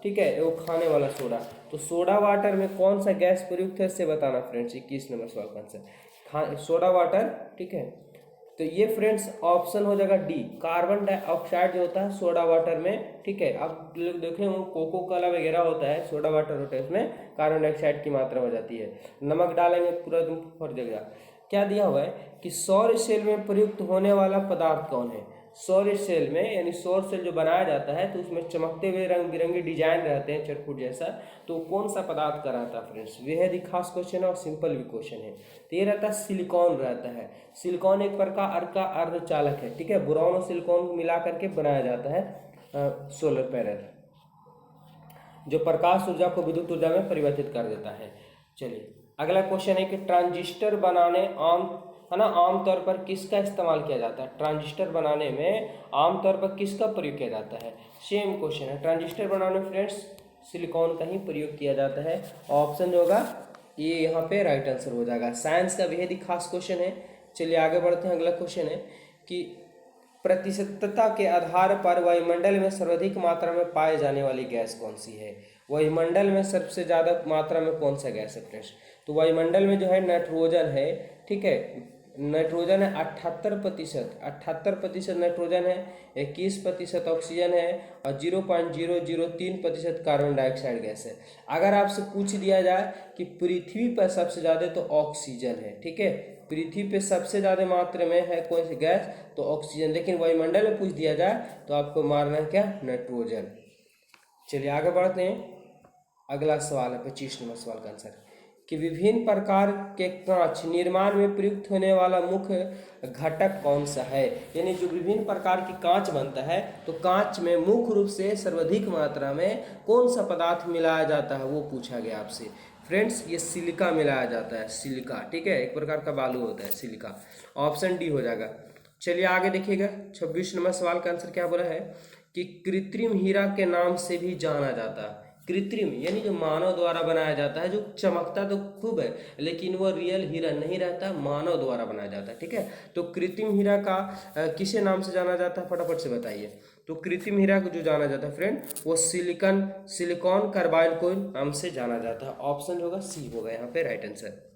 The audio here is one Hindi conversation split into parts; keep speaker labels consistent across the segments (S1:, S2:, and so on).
S1: ठीक है, वो खाने वाला सोडा। तो सोडा वाटर में कौन सा गैस प्रयुक्त है इससे बताना फ्रेंड्स। 21 नंबर सवाल का आंसर सोडा वाटर, ठीक है। तो ये फ्रेंड्स ऑप्शन हो जाएगा डी, कार्बन डाइऑक्साइड जो होता है सोडा वाटर में, ठीक है। आप लोग देखें वो कोको कोला वगैरह होता है, सोडा वाटर होता है, उसमें कार्बन डाइऑक्साइड की मात्रा हो जाती है। नमक डालेंगे पूरा एकदम फट जाएगा। क्या दिया हुआ है कि सौर सेल में प्रयुक्त होने वाला पदार्थ कौन है। सौर सेल में यानी सौर सेल जो बनाया जाता है तो उसमें चमकते हुए रंग बिरंगे डिजाइन रहते हैं चटकुट जैसा, तो कौन सा पदार्थ का रहता है फ्रेंड्स। बेहद ही खास क्वेश्चन है और सिंपल भी क्वेश्चन है। तो ये रहता है सिलिकॉन रहता है। सिलिकॉन एक प्रकार का अर्धचालक है, ठीक है। बोरॉन और सिलिकॉन को मिला करके बनाया जाता है सोलर पैनल, जो प्रकाश ऊर्जा को विद्युत ऊर्जा में परिवर्तित कर देता है। चलिए अगला क्वेश्चन है कि ट्रांजिस्टर बनाने आमतौर पर किसका इस्तेमाल किया जाता है। ट्रांजिस्टर बनाने में आमतौर पर किसका प्रयोग किया जाता है। सेम क्वेश्चन है। ट्रांजिस्टर बनाने में फ्रेंड्स सिलिकॉन का ही प्रयोग किया जाता है। ऑप्शन जो होगा ये यहाँ पे राइट आंसर हो जाएगा। साइंस का बेहद ही खास क्वेश्चन है। चलिए आगे बढ़ते हैं। अगला क्वेश्चन है कि प्रतिशतता के आधार पर वायुमंडल में सर्वाधिक मात्रा में पाए जाने वाली गैस कौन सी है। वायुमंडल में सबसे ज़्यादा मात्रा में कौन सा गैस है फ्रेंड्स। तो वायुमंडल में जो है नाइट्रोजन है, ठीक है। नाइट्रोजन है 78% नाइट्रोजन है, 21% ऑक्सीजन है और 0.003% कार्बन डाइऑक्साइड गैस है। अगर आपसे पूछ दिया जाए कि पृथ्वी पर सबसे ज़्यादा तो ऑक्सीजन है, ठीक है। पृथ्वी पे सबसे ज़्यादा मात्रा में है कौन सी गैस, तो ऑक्सीजन। लेकिन वायुमंडल में पूछ दिया जाए तो आपको मारना है क्या, नाइट्रोजन। चलिए आगे बढ़ते हैं। अगला सवाल है 25 नंबर सवाल का आंसर कि विभिन्न प्रकार के कांच निर्माण में प्रयुक्त होने वाला मुख्य घटक कौन सा है। यानी जो विभिन्न प्रकार की कांच बनता है तो कांच में मुख्य रूप से सर्वाधिक मात्रा में कौन सा पदार्थ मिलाया जाता है वो पूछा गया आपसे फ्रेंड्स। ये सिलिका मिलाया जाता है, सिलिका, ठीक है। एक प्रकार का बालू होता है सिलिका। ऑप्शन डी हो जाएगा। चलिए आगे देखिएगा। 26 नंबर सवाल का आंसर क्या बोला है कि कृत्रिम हीरा के नाम से भी जाना जाता है। कृत्रिम यानी जो मानव द्वारा बनाया जाता है, जो चमकता तो खूब है लेकिन वो रियल हीरा नहीं रहता, मानव द्वारा बनाया जाता है, ठीक है। तो कृत्रिम हीरा का किसे नाम से जाना जाता है, फटाफट से बताइए। तो कृत्रिम हीरा को जो जाना जाता है फ्रेंड वो सिलिकॉन कार्बाइड को नाम से जाना जाता है। ऑप्शन होगा सी होगा यहाँ पे राइट आंसर।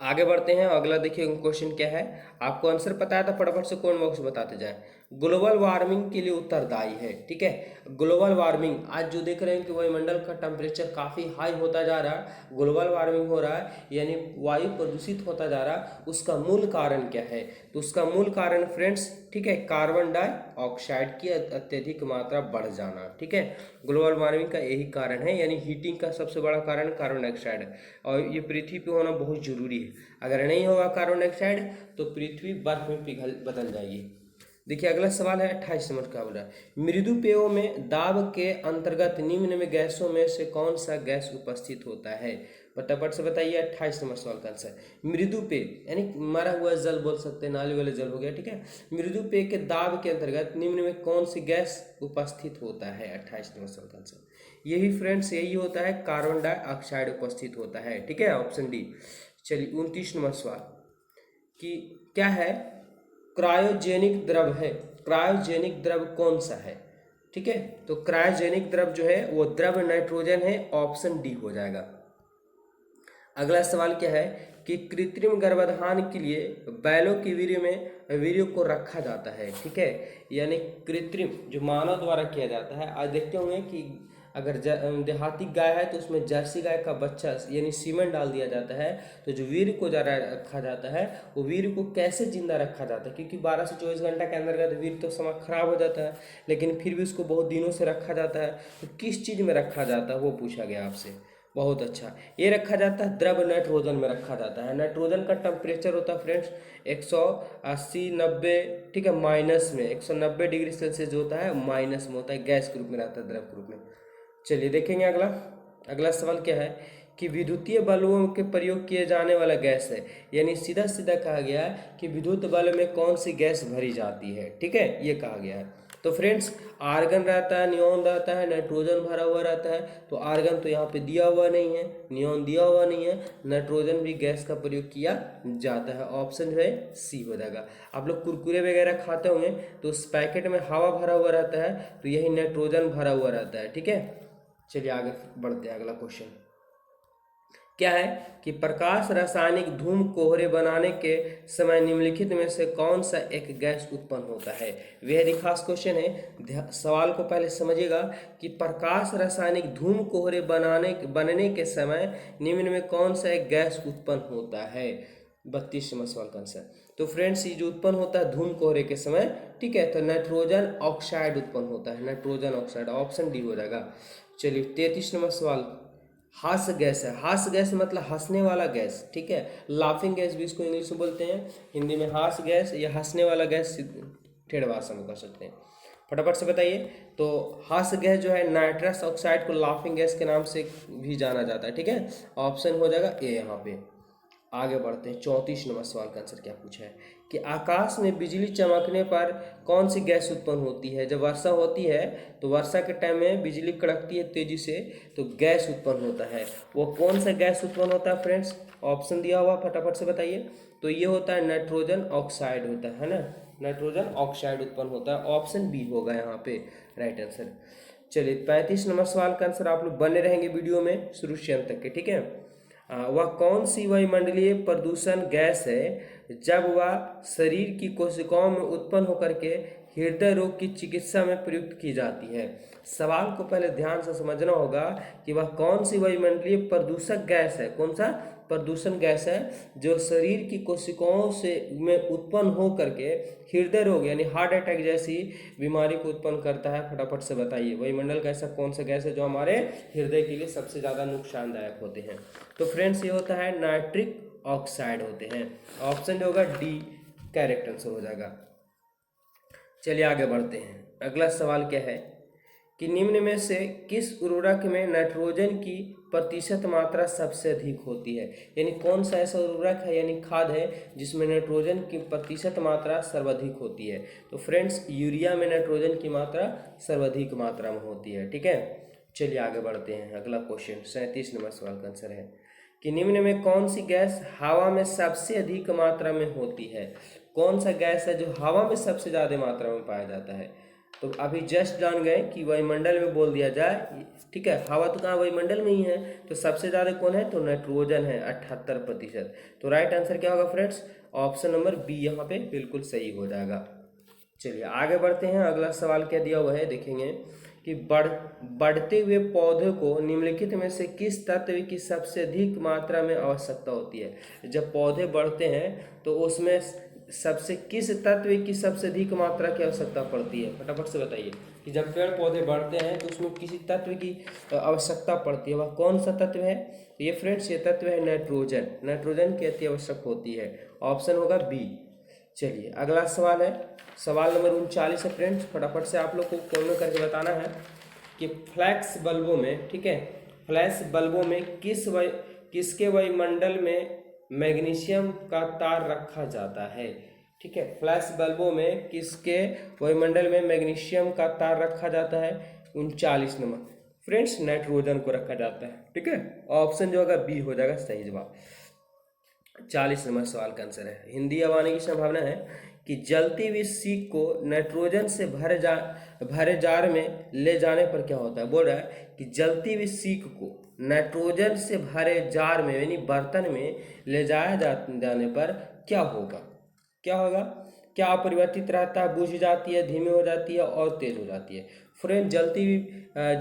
S1: आगे बढ़ते हैं। अगला देखिए क्वेश्चन क्या है, आपको आंसर पता है तो फटाफट से कमेंट बॉक्स में बताते जाएं। ग्लोबल वार्मिंग के लिए उत्तरदायी है, ठीक है। ग्लोबल वार्मिंग आज जो देख रहे हैं कि वायुमंडल का टेम्परेचर काफ़ी हाई होता जा रहा है, ग्लोबल वार्मिंग हो रहा है यानी वायु प्रदूषित होता जा रहा है, उसका मूल कारण क्या है। तो उसका मूल कारण फ्रेंड्स, ठीक है, कार्बन डाइऑक्साइड की अत्यधिक मात्रा बढ़ जाना, ठीक है। ग्लोबल वार्मिंग का यही कारण है, यानी हीटिंग का सबसे बड़ा कारण कार्बन डाइऑक्साइड है और ये पृथ्वी पे होना बहुत जरूरी है। अगर नहीं होगा कार्बन डाइऑक्साइड तो पृथ्वी बर्फ में बदल जाएगी। देखिए अगला सवाल है 28 नंबर का बोला, मृदु पेयों में दाब के अंतर्गत निम्न में गैसों में से कौन सा गैस उपस्थित होता है। फटाफट से बताइए। 28 नंबर सवाल का आंसर मृदु पेय यानी मरा हुआ जल बोल सकते हैं, नाली वाले जल हो गया, ठीक है। मृदु पेय के दाब के अंतर्गत निम्न में कौन सी गैस उपस्थित होता है। 28 नंबर सवाल का आंसर यही फ्रेंड्स यही होता है, कार्बन डाइऑक्साइड उपस्थित होता है, ठीक है। Option D. चलिए 29 नंबर सवाल कि क्या है, क्रायोजेनिक द्रव है। क्रायोजेनिक द्रव कौन सा है, ठीक है। तो क्रायोजेनिक द्रव जो है वो द्रव नाइट्रोजन है। ऑप्शन डी हो जाएगा। अगला सवाल क्या है कि कृत्रिम गर्भाधान के लिए बैलों के वीर्य को रखा जाता है, ठीक है। यानी कृत्रिम जो मानव द्वारा किया जाता है। आज देखते होंगे कि अगर देहाती गाय है तो उसमें जर्सी गाय का बच्चा यानी सीमेंट डाल दिया जाता है, तो जो वीर्य को ज़रा रखा जाता है वो वीर्य को कैसे जिंदा रखा जाता है, क्योंकि 12 से 24 घंटा के अंदर का वीर्य तो समय खराब हो जाता है, लेकिन फिर भी उसको बहुत दिनों से रखा जाता है। तो किस चीज़ में रखा जाता है वो पूछा गया आपसे। बहुत अच्छा, ये रखा जाता है द्रव नाइट्रोजन में रखा जाता है। नाइट्रोजन का टेम्परेचर होता है फ्रेंड्स 180-90, ठीक है, माइनस में 190 डिग्री सेल्सियस जो होता है माइनस में होता है, गैस के रूप में रहता है, द्रव के रूप में। चलिए देखेंगे अगला सवाल क्या है कि विद्युतीय बल्बों के प्रयोग किए जाने वाला गैस है। यानी सीधा कहा गया है कि विद्युत बल्ब में कौन सी गैस भरी जाती है, ठीक है, ये कहा गया है। तो फ्रेंड्स आर्गन रहता है, नियॉन रहता है, नाइट्रोजन भरा हुआ रहता है। तो आर्गन तो यहाँ पे दिया हुआ नहीं है, नियॉन दिया हुआ नहीं है, नाइट्रोजन भी गैस का प्रयोग किया जाता है। ऑप्शन जो है सी हो जाएगा। आप लोग कुरकुरे वगैरह खाते होंगे तो उस पैकेट में हवा भरा हुआ रहता है, तो यही नाइट्रोजन भरा हुआ रहता है। ठीक है, चलिए आगे बढ़ते हैं। अगला क्वेश्चन क्या है कि प्रकाश रासायनिक धूम कोहरे बनाने के समय निम्नलिखित में से कौन सा एक गैस उत्पन्न होता है। बेहद ही खास क्वेश्चन है, सवाल को पहले समझिएगा कि प्रकाश रासायनिक धूम कोहरे बनने के समय निम्न में कौन सा एक गैस उत्पन्न होता है। 32वां सवाल का आंसर। तो फ्रेंड्स ये जो उत्पन्न होता है धूम कोहरे के समय, ठीक है, तो नाइट्रोजन ऑक्साइड उत्पन्न होता है, नाइट्रोजन ऑक्साइड। ऑप्शन डी हो जाएगा। चलिए 33वां सवाल, हास्य गैस है। हास्य गैस मतलब हंसने वाला गैस, ठीक है, लाफिंग गैस भी इसको इंग्लिश में बोलते हैं, हिंदी में हास्य गैस या हंसने वाला गैस ठेठ भाषा में कर सकते हैं। फटाफट से बताइए। तो हास्य गैस जो है नाइट्रस ऑक्साइड को लाफिंग गैस के नाम से भी जाना जाता है। ठीक है, ऑप्शन हो जाएगा ए यहाँ पे। आगे बढ़ते हैं। 34वां सवाल का आंसर क्या पूछा है कि आकाश में बिजली चमकने पर कौन सी गैस उत्पन्न होती है। जब वर्षा होती है तो वर्षा के टाइम में बिजली कड़कती है तेजी से, तो गैस उत्पन्न होता है। वो कौन सा गैस उत्पन्न होता है फ्रेंड्स, ऑप्शन दिया हुआ, फटाफट से बताइए। तो ये होता है नाइट्रोजन ऑक्साइड होता है ना, नाइट्रोजन ऑक्साइड उत्पन्न होता है। ऑप्शन बी होगा यहाँ पे राइट आंसर। चलिए 35वां सवाल का आंसर आप लोग बने रहेंगे वीडियो में शुरू से अंत तक के। ठीक है, वह कौन सी वायुमंडलीय प्रदूषण गैस है जब वह शरीर की कोशिकाओं में उत्पन्न होकर के हृदय रोग की चिकित्सा में प्रयुक्त की जाती है। सवाल को पहले ध्यान से समझना होगा कि वह कौन सी वायुमंडलीय प्रदूषक गैस है, कौन सा प्रदूषण गैस है जो शरीर की कोशिकाओं से में उत्पन्न हो करके हृदय रोग यानी हार्ट अटैक जैसी बीमारी को उत्पन्न करता है। फटाफट से बताइए वायुमंडल का ऐसा कौन सा गैस है जो हमारे हृदय के लिए सबसे ज़्यादा नुकसानदायक होते हैं। तो फ्रेंड्स ये होता है नाइट्रिक ऑक्साइड होते हैं। ऑप्शन जो होगा डी करेक्ट आंसर हो जाएगा। चलिए आगे बढ़ते हैं। अगला सवाल क्या है कि निम्न में से किस उर्वरक में नाइट्रोजन की प्रतिशत मात्रा सबसे अधिक होती है। यानी कौन सा ऐसा उर्वरक है यानी खाद है जिसमें नाइट्रोजन की प्रतिशत मात्रा सर्वाधिक होती है। तो फ्रेंड्स यूरिया में नाइट्रोजन की मात्रा सर्वाधिक मात्रा में होती है। ठीक है, चलिए आगे बढ़ते हैं। अगला क्वेश्चन 37वां सवाल का आंसर है कि निम्न में कौन सी गैस हवा में सबसे अधिक मात्रा में होती है। कौन सा गैस है जो हवा में सबसे ज़्यादा मात्रा में पाया जाता है। तो अभी जस्ट जान गए कि वायुमंडल में बोल दिया जाए, ठीक है, हवा तो कहाँ वायुमंडल में ही है, तो सबसे ज़्यादा कौन है, तो नाइट्रोजन है 78%। तो राइट आंसर क्या होगा फ्रेंड्स, ऑप्शन नंबर बी यहाँ पे बिल्कुल सही हो जाएगा। चलिए आगे बढ़ते हैं। अगला सवाल क्या दिया हुआ है देखेंगे कि बढ़ते हुए पौधे को निम्नलिखित में से किस तत्व की सबसे अधिक मात्रा में आवश्यकता होती है। जब पौधे बढ़ते हैं तो उसमें सबसे किस तत्व की सबसे अधिक मात्रा की आवश्यकता पड़ती है। फटाफट से बताइए कि जब पेड़ पौधे बढ़ते हैं तो उसमें किसी तत्व की आवश्यकता पड़ती है, वह कौन सा तत्व है। ये फ्रेंड्स ये तत्व है नाइट्रोजन। नाइट्रोजन की अति आवश्यक होती है। ऑप्शन होगा बी। चलिए अगला सवाल है, सवाल नंबर 39 है फ्रेंड्स। फटाफट से आप लोग को कॉमेंट करके बताना है कि फ्लैक्स बल्बों में, ठीक है, फ्लैश बल्बों में किसके वायुमंडल में मैग्नीशियम का तार रखा जाता है। ठीक है, फ्लैश बल्बों में किसके वायुमंडल में मैग्नीशियम का तार रखा जाता है। 39 नंबर फ्रेंड्स नाइट्रोजन को रखा जाता है। ठीक है, ऑप्शन जो होगा बी हो जाएगा सही जवाब। 40 नंबर सवाल का आंसर है हिंदी अब आने की संभावना है कि जलती हुई सीख को नाइट्रोजन से भरे जार में ले जाने पर क्या होता है। बोल रहा है कि जलती हुई सीख को नाइट्रोजन से भरे जार में यानी बर्तन में ले जाने पर क्या होगा, क्या होगा, क्या अपरिवर्तित रहता है, बुझ जाती है, धीमी हो जाती है और तेज हो जाती है। फ्रेंड जलती हुई